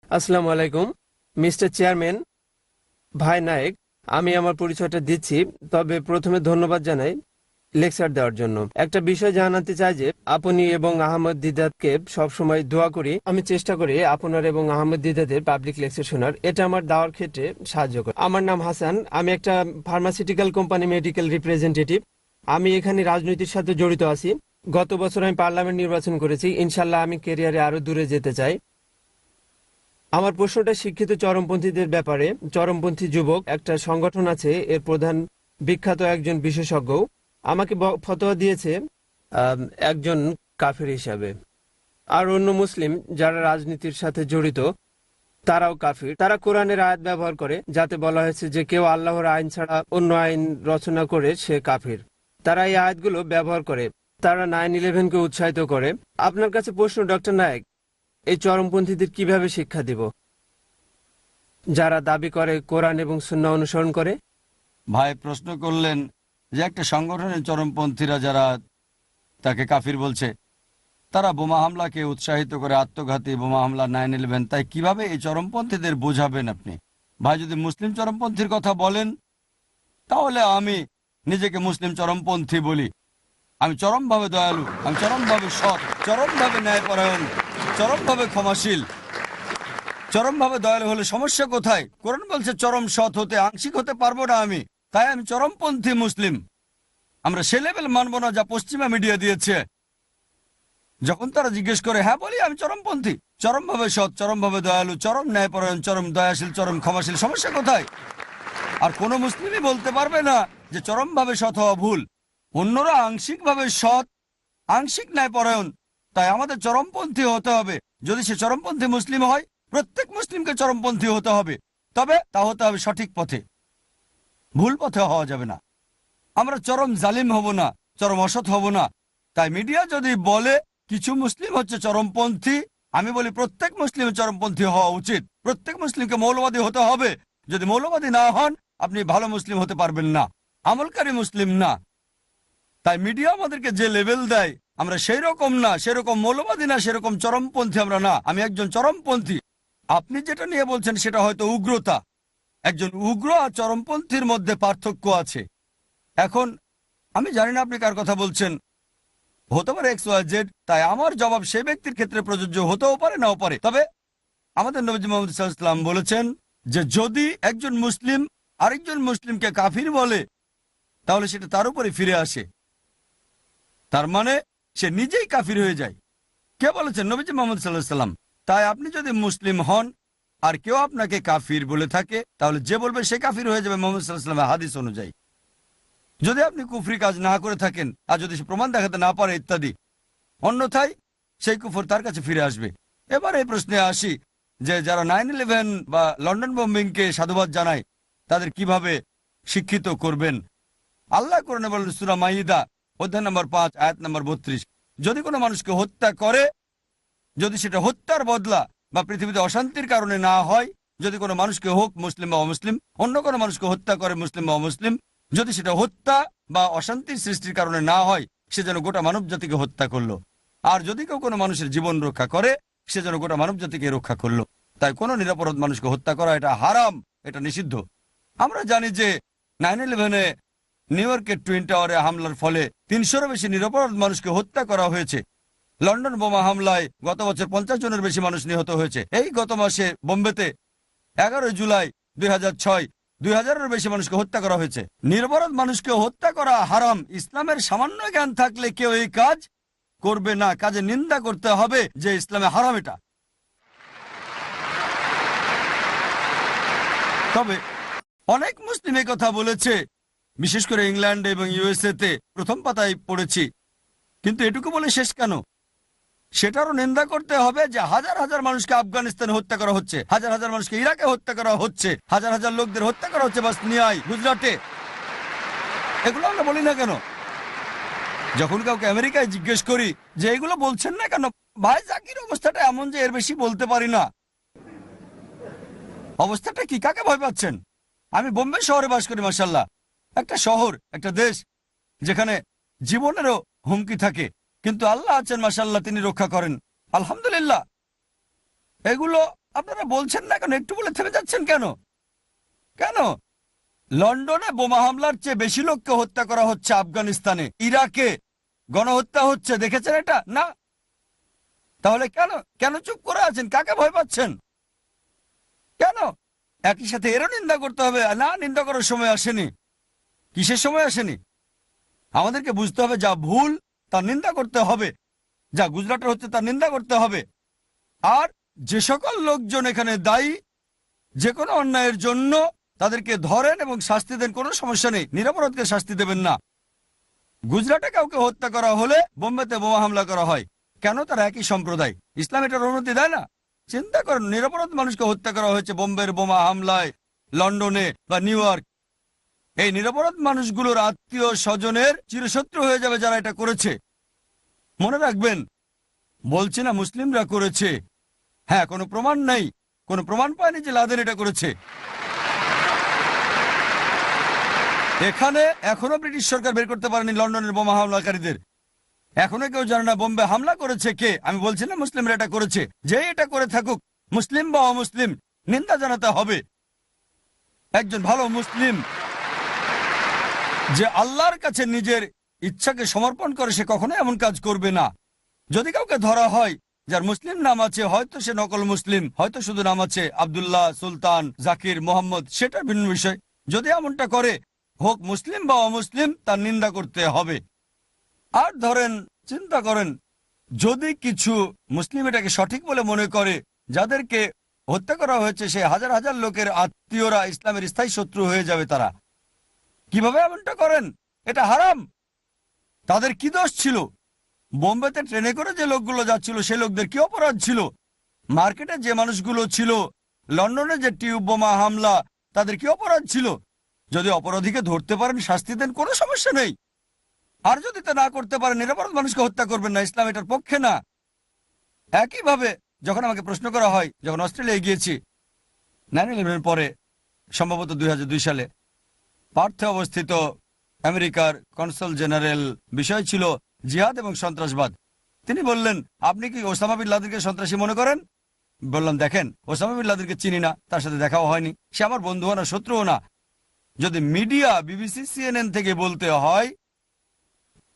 আসসালামু আলাইকুম mister chairman, ভাই নায়েক। আমি আমার পরিচয়টা দিচ্ছি, তবে প্রথমে ধন্যবাদ জানাই লেকচার দেওয়ার জন্য। একটা বিষয় জানাতে চাই যে আপনি এবং আহমদ দিদাতকে সবসময় দোয়া করি। আমি চেষ্টা করি আপনার এবং আহমদ দিদাদের পাবলিক লেকচার শোনার। এটা আমার দাওয়ার ক্ষেত্রে সাহায্য করে। আমার নাম হাসান, আমি একটা ফার্মাসিউটিক্যাল কোম্পানি মেডিকেল রিপ্রেজেন্টেটিভ। আমি এখানে রাজনীতির সাথে জড়িত আছি। গত বছর আমি পার্লামেন্ট নির্বাচন করেছি। ইনশাল্লাহ আমি ক্যারিয়ারে আরো দূরে যেতে চাই। আমার প্রশ্নটা শিক্ষিত চরমপন্থীদের ব্যাপারে। চরমপন্থী যুবক একটা সংগঠন আছে, এর প্রধান বিখ্যাত একজন বিশেষজ্ঞ আমাকে ফতোয়া দিয়েছে আম, একজন কাফের হিসাবে। আর অন্য মুসলিম যারা রাজনীতির সাথে জড়িত তারাও কাফির। তারা কোরআনের আয়াত ব্যবহার করে, যাতে বলা হয়েছে যে কেউ আল্লাহর আইন ছাড়া অন্য আইন রচনা করে সে কাফির। তারা এই আয়াতগুলো ব্যবহার করে। তারা 9/11-কে উৎসাহিত করে। আপনার কাছে প্রশ্ন, ডক্টর নায়েক, এই চরমপন্থীদের কিভাবে শিক্ষা দিব যারা দাবি করে কোরআন এবং সুন্নাহ অনুসরণ করে? ভাই প্রশ্ন করলেন যে একটা সংগঠনের চরমপন্থীরা যারা তাকে কাফির বলছে, তারা বোমা হামলাকে উৎসাহিত করে, আত্মঘাতী বোমা হামলা 9/11, তাই কিভাবে এই চরমপন্থীদের বোঝাবেন আপনি? ভাই যদি মুসলিম চরমপন্থীর কথা বলেন, তাহলে আমি নিজেকে মুসলিম চরমপন্থী বলি। আমি চরমভাবে দয়ালু, আমি চরমভাবে সৎ, চরমভাবে ন্যায়পরায়ণ, চরমভাবে ক্ষমাশীল। চরমভাবে দয়ালু হলে সমস্যা কোথায়? কোরআন বলছে চরম সৎ হতে, আংশিক হতে পারবো না আমি, তাই আমি চরমপন্থী মুসলিম। আমরা সে লেভেল মানব না যা পশ্চিমা মিডিয়া দিয়েছে। যখন তারা জিজ্ঞেস করে, হ্যাঁ বলি আমি চরমপন্থী, চরমভাবে সৎ, চরমভাবে দয়ালু, চরম ন্যায়পরায়ণ, চরম দয়াশীল, চরম ক্ষমাশীল। সমস্যা কোথায়? আর কোনো মুসলিমই বলতে পারবে না যে চরমভাবে সৎ হওয়া ভুল। অন্যরা আংশিকভাবে সৎ, আংশিক ন্যায়পরায়ণ, তাই আমাদের চরমপন্থী হতে হবে। যদি সে চরমপন্থী মুসলিম হয়, প্রত্যেক মুসলিমকে চরমপন্থী হতে হবে, তবে তা হতে হবে সঠিক পথে, ভুল পথে হওয়া যাবে না। আমরা চরম জালিম হব না, চরম অসৎ হব না। তাই মিডিয়া যদি বলে কিছু মুসলিম হচ্ছে চরমপন্থী, আমি বলি প্রত্যেক মুসলিম চরমপন্থী হওয়া উচিত। প্রত্যেক মুসলিমকে মৌলবাদী হতে হবে। যদি মৌলবাদী না হন, আপনি ভালো মুসলিম হতে পারবেন না, আমলকারী মুসলিম না। তাই মিডিয়া আমাদেরকে যে লেভেল দেয়, আমরা সেই রকম না, সেরকম মৌলবাদী না, সেরকম চরমপন্থী আমরা না। আমি একজন চরমপন্থী। আপনি যেটা নিয়ে বলছেন সেটা হয়তো উগ্রতা। একজন উগ্র আর চরমপন্থীর মধ্যে পার্থক্য আছে। এখন আমি জানি না আপনি কার কথা বলছেন, হতে পারে XYZ, তাই আমার জবাব সেই ব্যক্তির ক্ষেত্রে প্রযোজ্য হতেও পারে, নাও পারে। তবে আমাদের নবী মুহাম্মদ সাল্লাল্লাহু আলাইহি ওয়াসাল্লাম বলেছেন যে যদি একজন মুসলিম আরেকজন মুসলিমকে কাফির বলে, তাহলে সেটা তার উপরে ফিরে আসে। তার মানে সে নিজেই কাফির হয়ে যায়। কে বলেছেন? নবীজি মুহাম্মদ সাল্লাল্লাহু আলাইহি ওয়াসাল্লাম। তাই আপনি যদি মুসলিম হন আর কেউ আপনাকে কাফির বলে থাকে, তাহলে যে বলবে সে কাফির হয়ে যাবে মুহাম্মদ সাল্লাল্লাহু আলাইহি ওয়াসাল্লামের হাদিস অনুযায়ী। যদি আপনি কুফরি কাজ না করে থাকেন, আর যদি সে প্রমাণ দেখাতে না পারে ইত্যাদি, অন্যথায় সেই কুফর তার কাছে ফিরে আসবে। এবার এই প্রশ্নে আসি যে যারা 9/11 বা লন্ডন বোম্বিংকে সাধুবাদ জানায়, তাদের কিভাবে শিক্ষিত করবেন? আল্লাহ কোরআনে বলেন, সূরা মাইদা অধ্যায় নম্বর 5 আয়াত নম্বর 32, যদি কোনো মানুষকে হত্যা করে, যদি সেটা হত্যার বদলা বা পৃথিবীতে অশান্তির কারণে না হয়, যদি কোনো মানুষকে, হোক মুসলিম বা অমুসলিম, অন্য কোনো মানুষকে হত্যা করে, মুসলিম বা অমুসলিম, যদি সেটা হত্যা বা অশান্তির সৃষ্টির কারণে না হয়, সে যেন গোটা মানব জাতিকে হত্যা করলো। আর যদি কেউ কোনো মানুষের জীবন রক্ষা করে, সে যেন গোটা মানব জাতিকে রক্ষা করলো। তাই কোনো নিরাপরাধ মানুষকে হত্যা করা এটা হারাম, এটা নিষিদ্ধ। আমরা জানি যে 9/11-এ নিউ ইয়র্কের টুইন টাওয়ারে হামলার ফলে 300-এরও বেশি নিরপরাধ মানুষকে হত্যা করা হয়েছে। লন্ডন বোমা হামলায় গত বছর 50 জনের বেশি মানুষ নিহত হয়েছে। এই গত মাসে বোম্বেতে 11 জুলাই 2006 2000-এর বেশি মানুষকে হত্যা করা হয়েছে। নিরপরাধ মানুষকে হত্যা করা হারাম। ইসলামের সামান্য জ্ঞান থাকলে কেউ এই কাজ করবে না। কাজে নিন্দা করতে হবে যে ইসলামে হারাম এটা। তবে অনেক মুসলিম এই কথা বলেছে, বিশেষ করে ইংল্যান্ড এবং USA-তে প্রথম পাতায় পড়েছি। কিন্তু এটুকু বলে শেষ কেন? সেটারও নিন্দা করতে হবে যে হাজার হাজার মানুষকে আফগানিস্তানে হত্যা করা হচ্ছে, হাজার হাজার মানুষকে ইরাকে হত্যা করা হচ্ছে, হাজার হাজার লোকদের হত্যা করা হচ্ছে বসনিয়ায়, গুজরাটে। এগুলো আমরা বলি না কেন? যখন কাউকে আমেরিকায় জিজ্ঞেস করি যে এগুলো বলছেন না কেন, ভাই জাকির অবস্থাটা এমন যে এর বেশি বলতে পারি না। অবস্থাটা কি? কাকে ভয় পাচ্ছেন? আমি বোম্বে শহরে বাস করি, মাশাআল্লাহ, একটা শহর, একটা দেশ যেখানে জীবনেরও হুমকি থাকে, কিন্তু আল্লাহ আছেন, মাশাআল্লাহ, তিনি রক্ষা করেন, আলহামদুলিল্লাহ। এগুলো আপনারা বলছেন না কেন? একটু বলে থেমে যাচ্ছেন কেন? কেন? লন্ডনে বোমা হামলার চেয়ে বেশি লোককে হত্যা করা হচ্ছে, আফগানিস্তানে, ইরাকে গণহত্যা হচ্ছে, দেখেছেন এটা না? তাহলে কেন কেন চুপ করে আছেন? কাকে ভয় পাচ্ছেন? কেন? একই সাথে এরও নিন্দা করতে হবে না? নিন্দা করার সময় আসেনি। কিসের সময় আসেনি? আমাদেরকে বুঝতে হবে যা ভুল তার নিন্দা করতে হবে, যা গুজরাটে হচ্ছে তার নিন্দা করতে হবে। আর যে সকল লোকজন এখানে দায়ী যে কোনো অন্যায়ের জন্য, তাদেরকে ধরেন এবং শাস্তি দেন, কোনো সমস্যা নেই, নিরপরাধকে শাস্তি দেবেন না। গুজরাটে কাউকে হত্যা করা হলে বোম্বেতে বোমা হামলা করা হয় কেন? তারা একই সম্প্রদায়। ইসলাম এটার অনুমতি দেয় না? চিন্তা করেন, নিরপরাধ মানুষকে হত্যা করা হয়েছে বোম্বের বোমা হামলায়, লন্ডনে বা নিউ ইয়র্ক। এই নিরপরাধ মানুষগুলোর আত্মীয় স্বজনের চিরশত্রু হয়ে যাবে যারা এটা করেছে। মনে রাখবেন, বলছি না মুসলিমরা করেছে। হ্যাঁ, কোনো প্রমাণ নেই, কোনো প্রমাণ পায়নি যে লাদেন এটা করেছে। এখানে এখনো ব্রিটিশ সরকার বের করতে পারেনি লন্ডনের বোমা হামলাকারীদের। এখনো কেউ জানে না বোম্বে হামলা করেছে কে। আমি বলছি না মুসলিমরা এটা করেছে। যে এটা করে থাকুক, মুসলিম বা অমুসলিম, নিন্দা জানাতে হবে। একজন ভালো মুসলিম যে আল্লাহর কাছে নিজের ইচ্ছাকে সমর্পণ করে, সে কখনো এমন কাজ করবে না। যদি কাউকে ধরা হয় যার মুসলিম নাম আছে, হয়তো সে নকল মুসলিম, হয়তো শুধু নাম আছে আব্দুল্লাহ, সুলতান, জাকির, মোহাম্মদ, সেটা ভিন্ন বিষয়। যদি এমনটা করে, হোক মুসলিম বা অমুসলিম, তার নিন্দা করতে হবে। আর ধরেন, চিন্তা করেন, যদি কিছু মুসলিম এটাকে সঠিক বলে মনে করে, যাদেরকে হত্যা করা হয়েছে সে হাজার হাজার লোকের আত্মীয়রা ইসলামের স্থায়ী শত্রু হয়ে যাবে। তারা কিভাবে এমনটা করেন? এটা হারাম। তাদের কি দোষ ছিল? বোম্বেতে ট্রেনে করে যে লোকগুলো যাচ্ছিল সে লোকদের কি অপরাধ ছিল? মার্কেটে যে মানুষগুলো ছিল, লন্ডনে যে টিউব বোমা হামলা, তাদের কি অপরাধ ছিল? যদি অপরাধীকে ধরতে পারেন, শাস্তি দেন, কোনো সমস্যা নেই। আর যদি তা না করতে পারেন, নিরাপরাধ মানুষকে হত্যা করবেন না। ইসলাম এটার পক্ষে না। একইভাবে যখন আমাকে প্রশ্ন করা হয়, যখন অস্ট্রেলিয়ায় গিয়েছি 9/11 পরে, সম্ভবত 2002 সালে, পার্থে অবস্থিত আমেরিকার কনসাল জেনারেল, বিষয় ছিল জিহাদ এবং সন্ত্রাসবাদ। তিনি বললেন, আপনি কি ওসামা বিন লাদেনকে সন্ত্রাসী মনে করেন? বললাম, দেখেন, ওসামা বিন লাদেনকে চিনি না, তার সাথে দেখাও হয়নি, সে আমার বন্ধুও না, শত্রুও না। যদি মিডিয়া, বিবিসি, CNN থেকে বলতে হয়,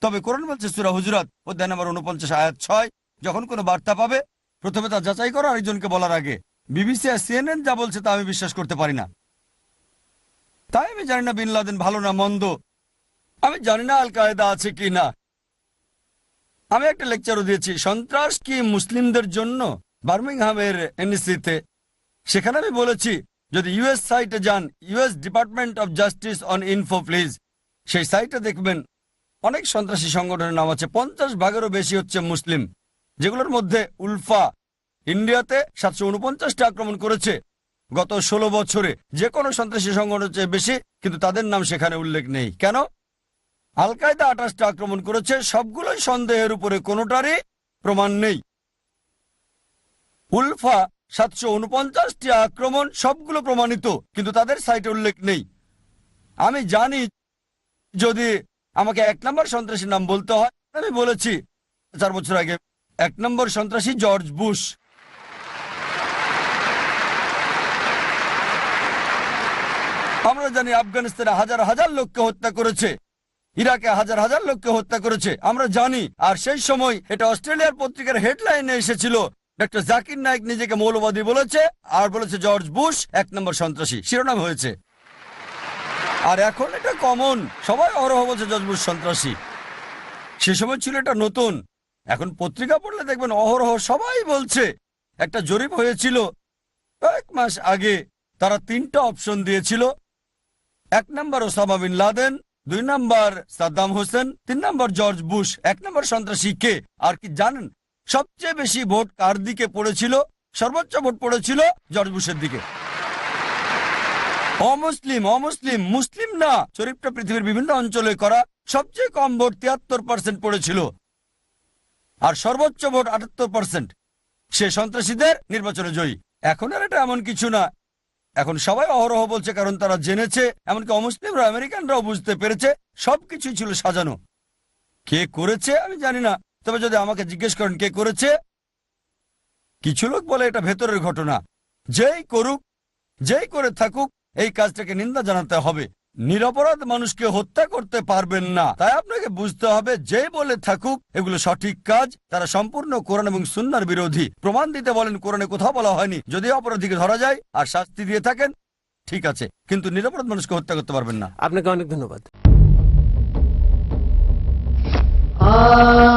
তবে কোরআন বলছে সূরা হুজুরাত অধ্যায় নম্বর 49 আয়াত 6, যখন কোনো বার্তা পাবে প্রথমে তা যাচাই করো আরেকজনকে বলার আগে। বিবিসি আর CNN যা বলছে তা আমি বিশ্বাস করতে পারি না। তাই আমি জানি না বিন লাদেন ভালো না মন্দ, আমি জানি না আল কায়েদা আছে কি না। আমি একটা লেকচারও দিয়েছি, সন্ত্রাস কি মুসলিমদের জন্য, বার্মিংহামের NEC-তে। সেখানে আমি বলেছি, যদি US সাইটে যান, US department of justice on info please, সেই সাইটে দেখবেন অনেক সন্ত্রাসী সংগঠনের নাম আছে, 50 ভাগেরও বেশি হচ্ছে মুসলিম, যেগুলোর মধ্যে উলফা ইন্ডিয়াতে 749টা আক্রমণ করেছে গত 16 বছরে। যে কোনো সন্ত্রাসী সংগঠনের চেয়ে বেশি, কিন্তু তাদের নাম সেখানে উল্লেখ নেই। কেন? আল কায়দা 28টা আক্রমণ করেছে, সবগুলোই সন্দেহের উপরে, কোনোটারই প্রমাণ নেই। উলফা 749টি আক্রমণ, সবগুলো প্রমাণিত, কিন্তু তাদের সাইটে উল্লেখ নেই। আমি জানি যদি আমাকে 1 নম্বর সন্ত্রাসীর নাম বলতে হয়, আমি বলেছি 4 বছর আগে, 1 নম্বর সন্ত্রাসী জর্জ বুশ। আমরা জানি আফগানিস্তানে হাজার হাজার লোককে হত্যা করেছে, ইরাকে হাজার হাজার লোককে হত্যা করেছে, আমরা জানি। আর সেই সময় এটা অস্ট্রেলিয়ার পত্রিকার হেডলাইনে এসেছিল, ডক্টর জাকির নায়েক নিজেকে মৌলবাদী বলেছে আর বলেছে জর্জ বুশ 1 নম্বর সন্ত্রাসী, শিরোনাম হয়েছে। আর এখন এটা কমন, সবাই অহরহ বলছে জর্জ বুশ সন্ত্রাসী। সে সময় ছিল এটা নতুন। এখন পত্রিকা পড়লে দেখবেন অহরহ সবাই বলছে। একটা জরিপ হয়েছিল 1 মাস আগে, তারা 3টা অপশন দিয়েছিল। 1 নম্বর ওসামা বিন লাদেন, 2 নম্বর সাদ্দাম হোসেন, 3 নম্বর জর্জ বুশ। 1 নম্বর সন্ত্রাসী কে? আর কি জানেন সবচেয়ে বেশি ভোট কার দিকে পড়েছিল? সর্বোচ্চ ভোট পড়েছিল জর্জ বুশের দিকে। অমুসলিম, অমুসলিম, মুসলিম না। জরিপটা পৃথিবীর বিভিন্ন অঞ্চলে করা, সবচেয়ে কম ভোট 73% পড়েছিল, আর সর্বোচ্চ ভোট 78%। সে সন্ত্রাসীদের নির্বাচনে জয়ী। এখন আর এটা এমন কিছু না, এখন সবাই অহরহ বলছে, কারণ তারা জেনেছে, এমনকি অমুসলিমরা, আমেরিকানরাও বুঝতে পেরেছে সবকিছুই ছিল সাজানো। কে করেছে আমি জানি না, তবে যদি আমাকে জিজ্ঞেস করেন কে করেছে, কিছু লোক বলে এটা ভেতরের ঘটনা, যেই করুক, যেই করে থাকুক, এই কাজটাকে নিন্দা জানাতে হবে। নিরপরাধ মানুষকে হত্যা করতে পারবেন না। তাই আপনাকে বুঝতে হবে, যেই বলে থাকুক এগুলো সঠিক কাজ, তারা সম্পূর্ণ কোরআন এবং সুন্নাহর বিরোধী। প্রমাণ দিতে বলেন, কোরআনে কোথাও বলা হয়নি যদি অপরাধীকে ধরা যায় আর শাস্তি দিয়ে থাকেন ঠিক আছে, কিন্তু নিরপরাধ মানুষকে হত্যা করতে পারবেন না। আপনাকে অনেক ধন্যবাদ। ah